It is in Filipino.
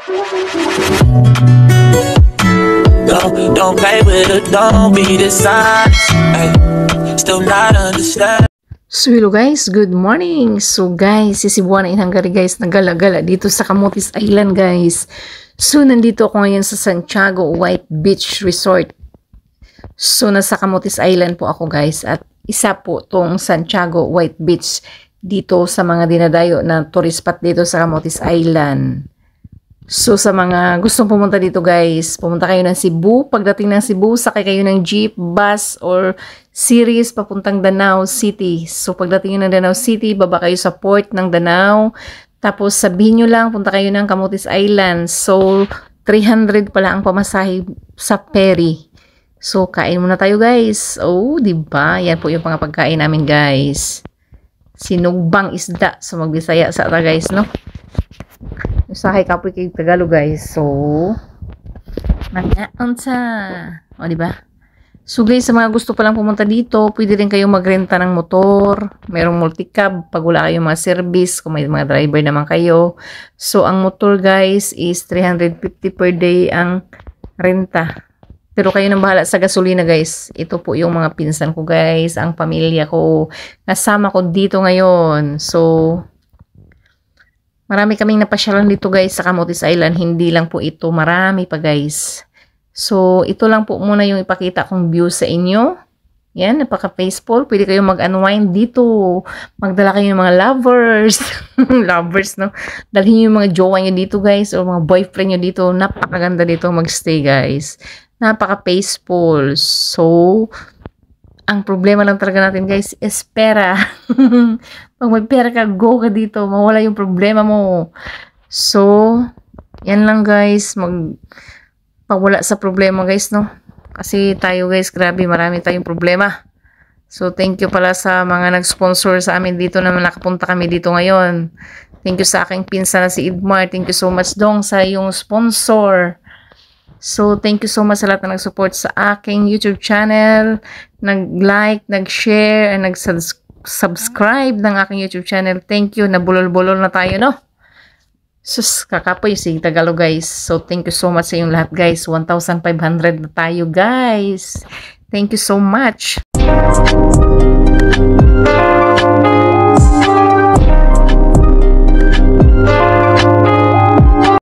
Don't play with it, don't be dishonest. Ay, still not understand. So hello guys, good morning. So guys, sisibuan na Hungary guys, nagala-gala dito sa Camotes Island guys. So nandito ako ngayon sa Santiago White Beach Resort. So nasa Camotes Island po ako guys, at isa po tong Santiago White Beach dito sa mga dinadayo na tourist spot dito sa Camotes Island. So sa mga gustong pumunta dito guys, pumunta kayo ng Cebu. Pagdating ng Cebu, sakay kayo ng jeep, bus, or series papuntang Danao City. So pagdating nyo ng Danao City, baba kayo sa port ng Danao. Tapos sabihin nyo lang, punta kayo ng Camotes Island. So 300 pala ang pamasahe sa ferry. So kain muna tayo guys. Oh, diba? Yan po yung mga pagkain namin guys. Sinugbang isda. So magbisaya sa ata guys, no? Usahay kapoy kay Tagalog guys. So nangaon sa, o diba? So guys, sa mga gusto pa lang pumunta dito, pwede rin kayong magrenta ng motor. Merong multicab pag wala kayong mga service, kung may mga driver naman kayo. So ang motor guys is 350 per day ang renta. Pero kayo nang bahala sa gasolina guys. Ito po yung mga pinsan ko guys, ang pamilya ko. Kasama ko dito ngayon. So marami kaming napasyalan dito guys sa Camotes Island. Hindi lang po ito, marami pa guys. So ito lang po muna yung ipakita kong view sa inyo. Yan, napaka-peaceful. Pwede kayong mag-unwind dito. Magdala kayo ng mga lovers. Lovers, no? Dalhin nyo yung mga jowa nyo dito guys, o mga boyfriend nyo dito. Napakaganda dito magstay guys. Napaka-peaceful. So ang problema lang talaga natin guys is pera. Pag may pera ka, go ka dito. Mawala yung problema mo. So, yan lang guys. Pagwala sa problema guys, no? Kasi tayo guys, grabe, marami tayong problema. So, thank you pala sa mga nag-sponsor sa amin dito na nakapunta kami dito ngayon. Thank you sa aking pinsan na si Idmar. Thank you so much dong sa yung sponsor. So, thank you so much sa lahat na nag-support sa aking YouTube channel, nag-like, nag-share, and nag-subscribe ng aking YouTube channel. Thank you. Nabulol-bulol na tayo, no? Sus, kakapoy si Tagalog, guys. So, thank you so much sa inyong lahat, guys. 1,500 na tayo, guys. Thank you so much.